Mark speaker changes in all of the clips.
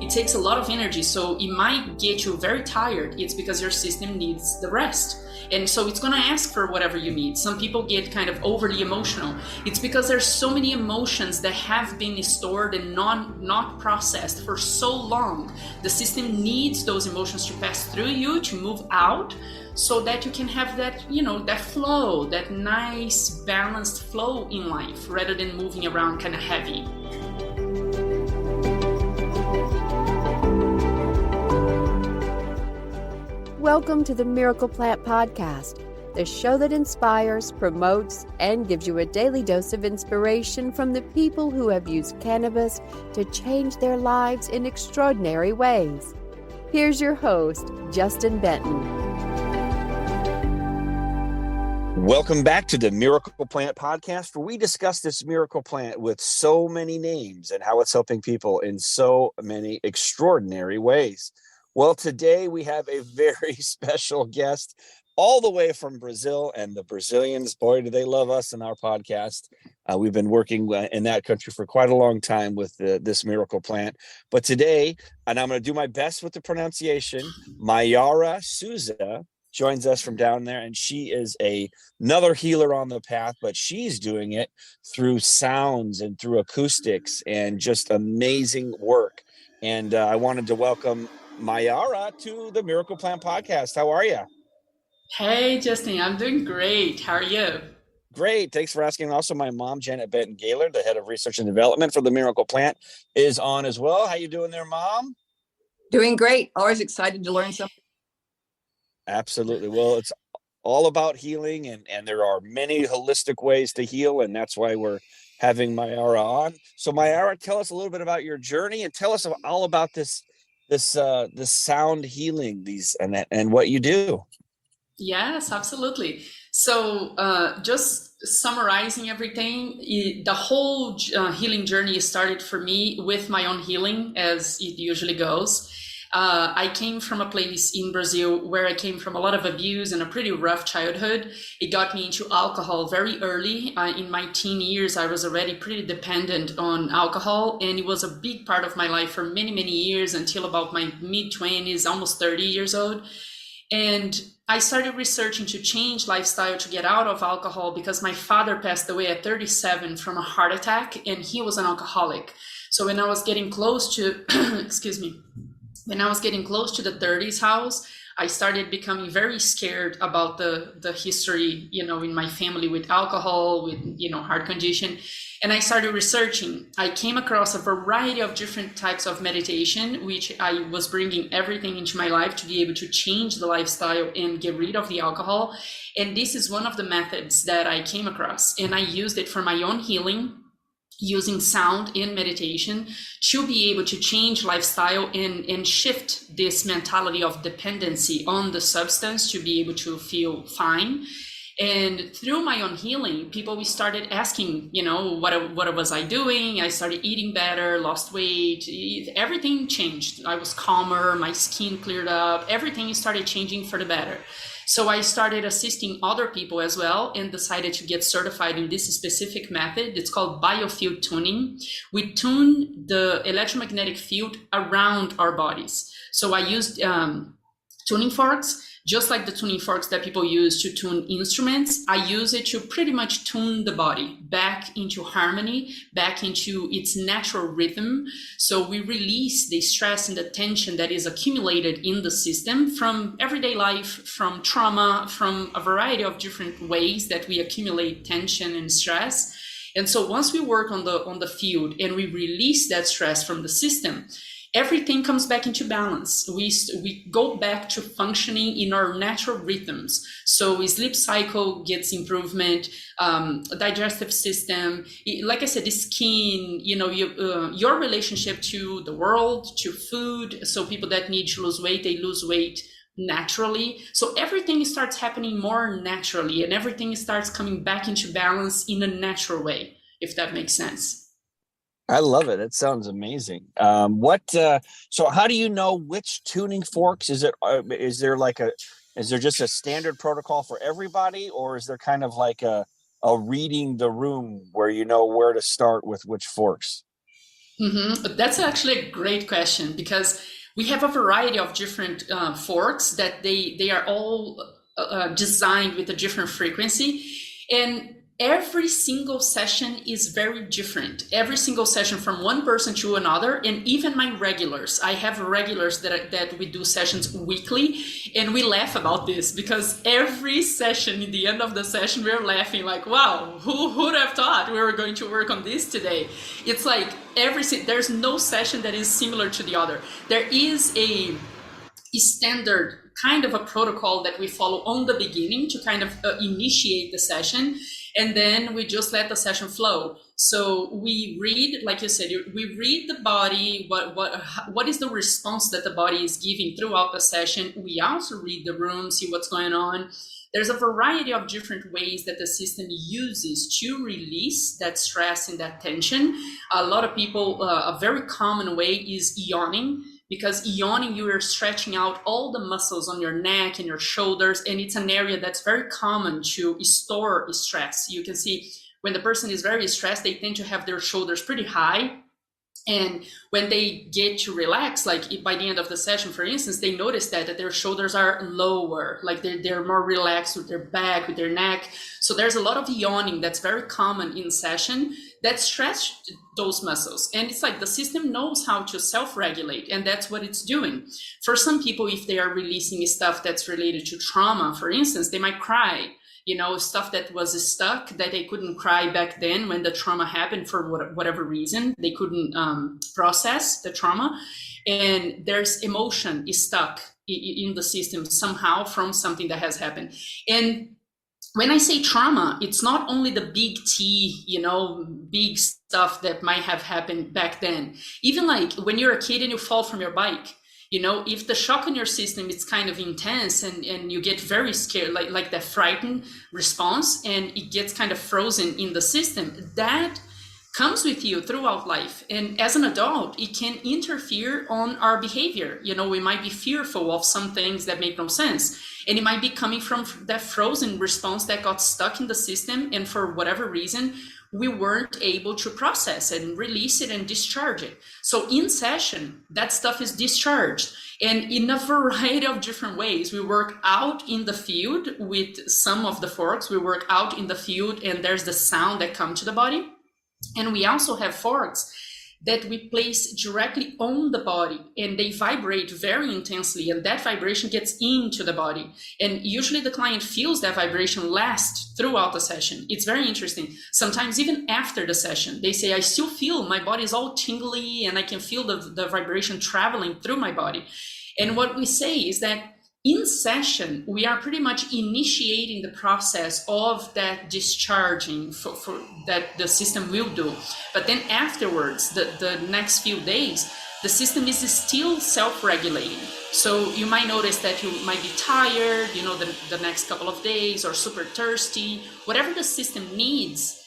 Speaker 1: it takes a lot of energy. So it might get you very tired. It's because your system needs the rest. And so it's going to ask for whatever you need. Some people get kind of overly emotional. It's because there's so many emotions that have been stored and not processed for so long. The system needs those emotions to pass through you, to move out, so that you can have that, that flow, that nice balanced flow in life, rather than moving around kind of heavy.
Speaker 2: Welcome to the Miracle Plant Podcast, the show that inspires, promotes, and gives you a daily dose of inspiration from the people who have used cannabis to change their lives in extraordinary ways. Here's your host, Justin Benton.
Speaker 3: Welcome back to the Miracle Plant Podcast, where we discuss this miracle plant with so many names and how it's helping people in so many extraordinary ways. Well, today we have a very special guest all the way from Brazil, and the Brazilians, boy, do they love us in our podcast. We've been working in that country for quite a long time with this miracle plant. But today, and I'm going to do my best with the pronunciation, Mayra Souza joins us from down there, and she is another healer on the path, but she's doing it through sounds and through acoustics and just amazing work. And I wanted to welcome Mayra to the Miracle Plant Podcast. How are you?
Speaker 1: Hey, Justin, I'm doing great. How are you?
Speaker 3: Great. Thanks for asking. Also, my mom, Janet Benton-Gaillard, the head of research and development for the Miracle Plant, is on as well. How you doing there, Mom?
Speaker 4: Doing great. Always excited to learn something.
Speaker 3: Absolutely. Well, it's all about healing, and there are many holistic ways to heal, and that's why we're having Mayra on. So, Mayra, tell us a little bit about your journey, and tell us all about this sound healing, and what you do.
Speaker 1: Yes, absolutely. So just summarizing everything, the whole healing journey started for me with my own healing, as it usually goes. I came from a place in Brazil where I came from a lot of abuse and a pretty rough childhood. It got me into alcohol very early. In my teen years, I was already pretty dependent on alcohol, and it was a big part of my life for many, many years until about my mid-20s, almost 30 years old. And I started researching to change lifestyle to get out of alcohol because my father passed away at 37 from a heart attack, and he was an alcoholic. So when I was getting close to, when I was getting close to the 30s house, I started becoming very scared about the history, in my family with alcohol, with, heart condition. And I started researching. I came across a variety of different types of meditation, which I was bringing everything into my life to be able to change the lifestyle and get rid of the alcohol. And this is one of the methods that I came across. And I used it for my own healing, using sound and meditation to be able to change lifestyle and shift this mentality of dependency on the substance to be able to feel fine. And through my own healing, we started asking, what was I doing? I started eating better, lost weight, everything changed. I was calmer, my skin cleared up, everything started changing for the better. So I started assisting other people as well and decided to get certified in this specific method. It's called biofield tuning. We tune the electromagnetic field around our bodies. So I used tuning forks. Just like the tuning forks that people use to tune instruments, I use it to pretty much tune the body back into harmony, back into its natural rhythm. So we release the stress and the tension that is accumulated in the system from everyday life, from trauma, from a variety of different ways that we accumulate tension and stress. And so once we work on the field and we release that stress from the system, everything comes back into balance. We go back to functioning in our natural rhythms. So sleep cycle gets improvement, digestive system, like I said, the skin, your relationship to the world, to food. So people that need to lose weight, they lose weight naturally. So everything starts happening more naturally, and everything starts coming back into balance in a natural way, if that makes sense.
Speaker 3: I love it. It sounds amazing. So how do you know which tuning forks? Is there just a standard protocol for everybody, or is there kind of like a reading the room where you know where to start with which forks?
Speaker 1: That's actually a great question, because we have a variety of different forks that they are all designed with a different frequency, and every single session is very different. Every single session from one person to another, and even my regulars. I have regulars that we do sessions weekly, and we laugh about this because every session, in the end of the session, we're laughing like, wow, who would have thought we were going to work on this today? It's like there's no session that is similar to the other. There is a standard kind of a protocol that we follow on the beginning to kind of initiate the session, and then we just let the session flow. So we read, like you said, we read the body, what is the response that the body is giving throughout the session. We also read the room, see what's going on. There's a variety of different ways that the system uses to release that stress and that tension. A lot of people, a very common way is yawning, because yawning, you are stretching out all the muscles on your neck and your shoulders, and it's an area that's very common to store stress. You can see when the person is very stressed, they tend to have their shoulders pretty high. And when they get to relax, like by the end of the session, for instance, they notice that their shoulders are lower, like they're more relaxed with their back, with their neck. So there's a lot of yawning that's very common in session that stretch those muscles. And it's like the system knows how to self-regulate, and that's what it's doing. For some people, if they are releasing stuff that's related to trauma, for instance, they might cry. Stuff that was stuck that they couldn't cry back then when the trauma happened for whatever reason. They couldn't process the trauma. And there's emotion is stuck in the system somehow from something that has happened. And when I say trauma, it's not only the big T, big stuff that might have happened back then. Even like when you're a kid and you fall from your bike, if the shock on your system is kind of intense and you get very scared, like that frightened response, and it gets kind of frozen in the system, that comes with you throughout life. And as an adult, it can interfere on our behavior. We might be fearful of some things that make no sense. And it might be coming from that frozen response that got stuck in the system. And for whatever reason, we weren't able to process it and release it and discharge it. So in session, that stuff is discharged. And in a variety of different ways, we work out in the field with some of the forks. We work out in the field, and there's the sound that comes to the body. And we also have forks that we place directly on the body, and they vibrate very intensely, and that vibration gets into the body. And usually the client feels that vibration last throughout the session. It's very interesting. Sometimes even after the session, they say, I still feel my body is all tingly, and I can feel the vibration traveling through my body. And what we say is that in session, we are pretty much initiating the process of that discharging for that the system will do. But then afterwards, the next few days, the system is still self-regulating. So you might notice that you might be tired, the next couple of days, or super thirsty. Whatever the system needs,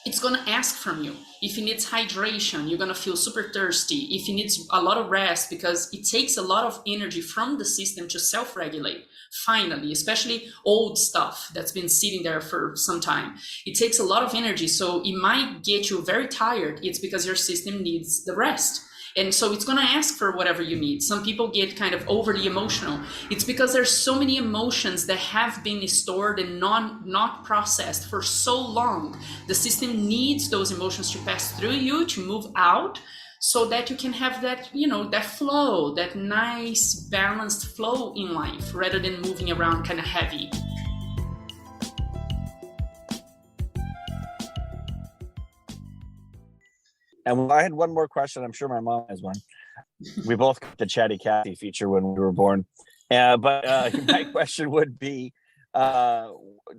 Speaker 1: it's going to ask from you. If it needs hydration, you're going to feel super thirsty. If it needs a lot of rest, because it takes a lot of energy from the system to self-regulate, finally, especially old stuff that's been sitting there for some time. It takes a lot of energy, so it might get you very tired. It's because your system needs the rest. And so it's going to ask for whatever you need. Some people get kind of overly emotional. It's because there's so many emotions that have been stored and not processed for so long. The system needs those emotions to pass through you, to move out, so that you can have that, that flow, that nice balanced flow in life, rather than moving around kind of heavy.
Speaker 3: And I had one more question. I'm sure my mom has one. We both got the Chatty Cathy feature when we were born. But my question would be,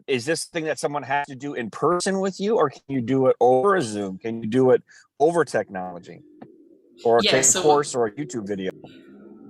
Speaker 3: is this thing that someone has to do in person with you, or can you do it over a Zoom? Can you do it over technology? Or take a course or a YouTube video?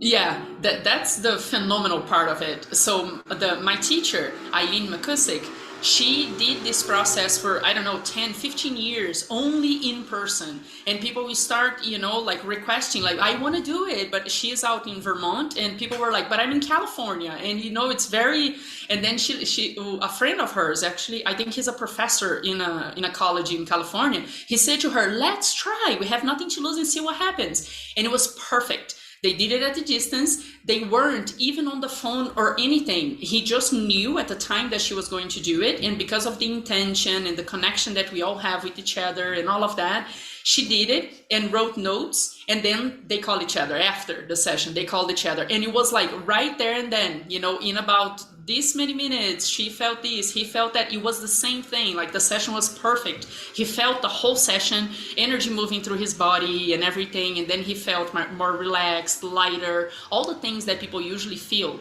Speaker 1: Yeah, that's the phenomenal part of it. So my teacher, Acoustic, She did this process for, I don't know, 10, 15 years, only in person. And people will start, like requesting, like, I want to do it, but she's out in Vermont. And people were like, but I'm in California. And, it's very, and then she a friend of hers, actually, I think he's a professor in a college in California. He said to her, let's try. We have nothing to lose and see what happens. And it was perfect. They did it at a distance. They weren't even on the phone or anything. He just knew at the time that she was going to do it. And because of the intention and the connection that we all have with each other and all of that, she did it and wrote notes. And then they called each other after the session. They called each other. And it was like right there and then, in about this many minutes, she felt this, he felt that. It was the same thing. Like the session was perfect. He felt the whole session, energy moving through his body and everything. And then he felt more relaxed, lighter, all the things that people usually feel.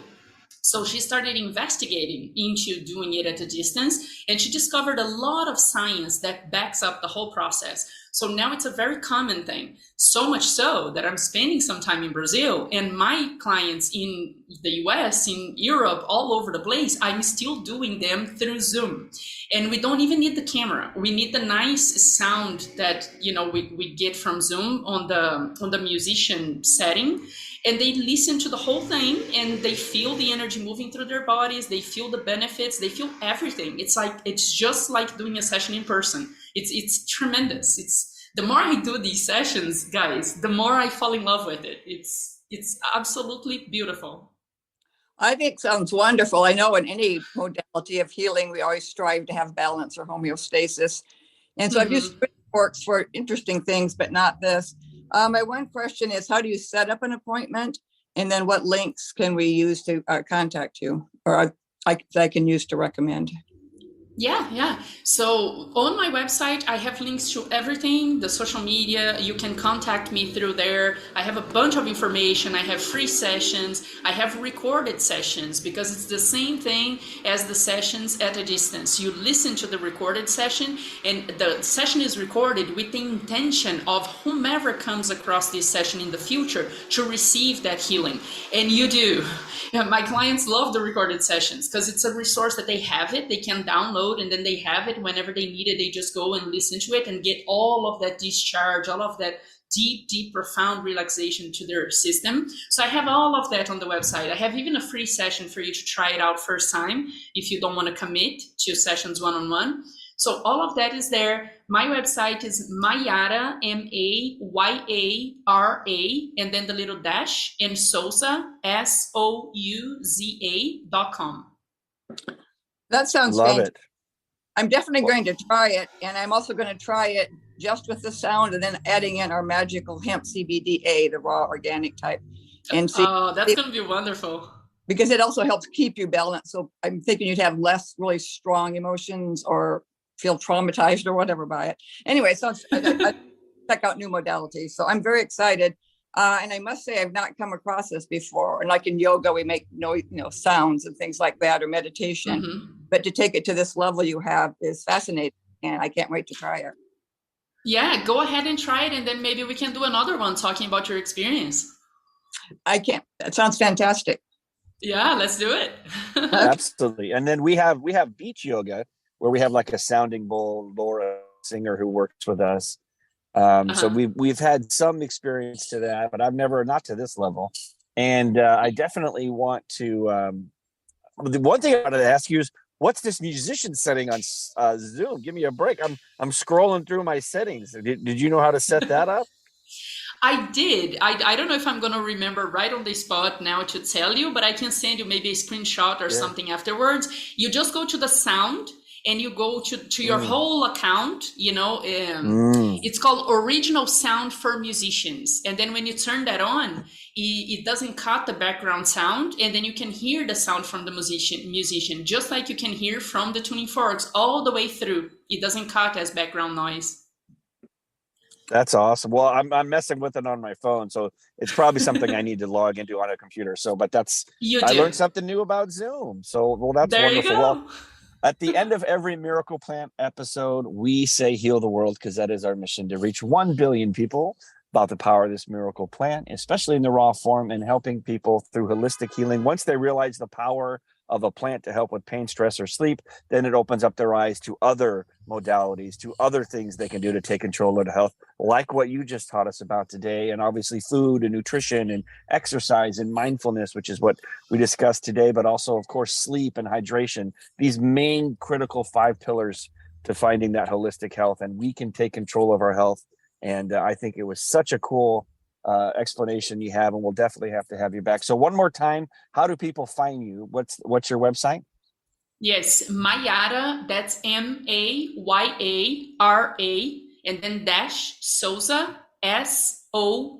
Speaker 1: So she started investigating into doing it at a distance, and she discovered a lot of science that backs up the whole process. So now it's a very common thing, so much so that I'm spending some time in Brazil, and my clients in the US, in Europe, all over the place, I'm still doing them through Zoom. And we don't even need the camera. We need the nice sound that, we get from Zoom on the musician setting. And they listen to the whole thing, and they feel the energy moving through their bodies. They feel the benefits. They feel everything. It's just like doing a session in person. It's tremendous. The more I do these sessions, guys, the more I fall in love with it. It's absolutely beautiful.
Speaker 4: I think it sounds wonderful. I know in any modality of healing, we always strive to have balance or homeostasis. And so I've used works for interesting things, but not this. My one question is, how do you set up an appointment? And then what links can we use to contact you, or I can use to recommend?
Speaker 1: Yeah. So on my website, I have links to everything, the social media. You can contact me through there. I have a bunch of information. I have free sessions. I have recorded sessions, because it's the same thing as the sessions at a distance. You listen to the recorded session, and the session is recorded with the intention of whomever comes across this session in the future to receive that healing. And you do. My clients love the recorded sessions because it's a resource that they have it. They can download, and then they have it whenever they need it. They just go and listen to it and get all of that discharge, all of that deep, profound relaxation to their system. So I have all of that on the website. I have even a free session for you to try it out first time if you don't want to commit to sessions one-on-one. So all of that is there. My website is Mayra, Mayara, and then the little dash, and Souza, SOUZA.com.
Speaker 4: That sounds
Speaker 3: Love
Speaker 4: fantastic.
Speaker 3: it.
Speaker 4: I'm definitely going to try it. And I'm also going to try it just with the sound, and then adding in our magical hemp CBDA, the raw organic type. And see,
Speaker 1: that's going to be wonderful.
Speaker 4: Because it also helps keep you balanced. So I'm thinking you'd have less really strong emotions or feel traumatized or whatever by it. Anyway, so I check out new modalities. So I'm very excited. And I must say, I've not come across this before. And like in yoga, we make sounds and things like that, or meditation. But to take it to this level you have is fascinating. And I can't wait to try it.
Speaker 1: Yeah, go ahead and try it. And then maybe we can do another one talking about your experience.
Speaker 4: I can't. That sounds fantastic.
Speaker 1: Yeah, let's do it.
Speaker 3: Absolutely. And then we have beach yoga, where we have like a sounding bowl, Laura singer, who works with us. So we've had some experience to that, but I've never, not to this level. And I definitely want to, the one thing I wanted to ask you is, what's this musician setting on Zoom? Give me a break. I'm scrolling through my settings. Did you know how to set that up?
Speaker 1: I did. I don't know if I'm going to remember right on the spot now to tell you, but I can send you maybe a screenshot or something afterwards. You just go to the sound, and you go to your whole account, it's called Original Sound for Musicians. And then when you turn that on, it doesn't cut the background sound. And then you can hear the sound from the musician, just like you can hear from the tuning forks all the way through. It doesn't cut as background noise.
Speaker 3: That's awesome. Well, I'm messing with it on my phone, so it's probably something I need to log into on a computer. So, but I learned something new about Zoom. So, well, that's
Speaker 1: there
Speaker 3: wonderful.
Speaker 1: You go.
Speaker 3: Well, at the end of every Miracle Plant episode, we say heal the world, because that is our mission, to reach 1 billion people about the power of this miracle plant, especially in the raw form, and helping people through holistic healing. Once they realize the power of a plant to help with pain, stress, or sleep, then it opens up their eyes to other modalities, to other things they can do to take control of their health, like what you just taught us about today. And obviously food and nutrition and exercise and mindfulness, which is what we discussed today, but also, of course, sleep and hydration, these main critical 5 pillars to finding that holistic health. And we can take control of our health. And I think it was such a cool explanation you have, and we'll definitely have to have you back. So one more time, how do people find you? What's your website?
Speaker 1: Yes, Mayra, that's Mayara, and then dash Souza, Souz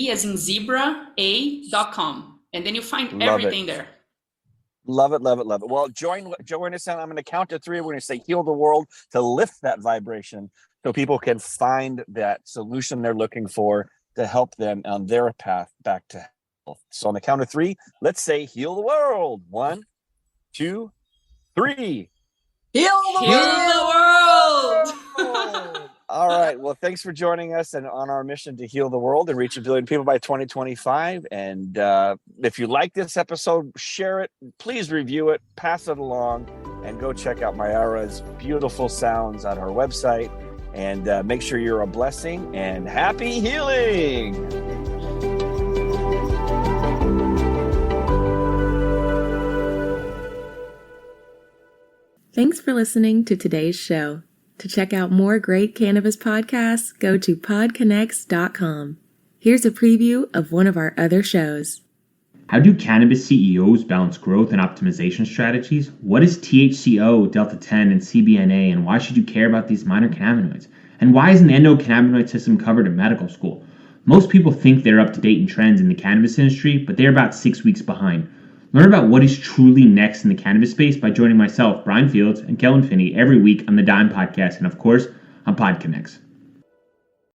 Speaker 1: as in zebra, a.com. And then you find everything there.
Speaker 3: Love it, love it, love it. Well, join us on. I'm going to count to 3. We're going to say heal the world to lift that vibration so people can find that solution they're looking for to help them on their path back to health. So on the count of 3, let's say heal the world. 1, 2, 3.
Speaker 4: Heal the
Speaker 1: world!
Speaker 3: All right. Well, thanks for joining us and on our mission to heal the world and reach 1 billion people by 2025. And if you like this episode, share it. Please review it, pass it along, and go check out Mayra's beautiful sounds on her website. And make sure you're a blessing and happy healing.
Speaker 5: Thanks for listening to today's show. To check out more great cannabis podcasts, go to PodConx.com. Here's a preview of one of our other shows.
Speaker 6: How do cannabis CEOs balance growth and optimization strategies? What is THCO, Delta-10, and CBNA, and why should you care about these minor cannabinoids? And why isn't the endocannabinoid system covered in medical school? Most people think they're up to date in trends in the cannabis industry, but they're about 6 weeks behind. Learn about what is truly next in the cannabis space by joining myself, Brian Fields, and Kellen Finney every week on the Dime Podcast and, of course, on PodConx.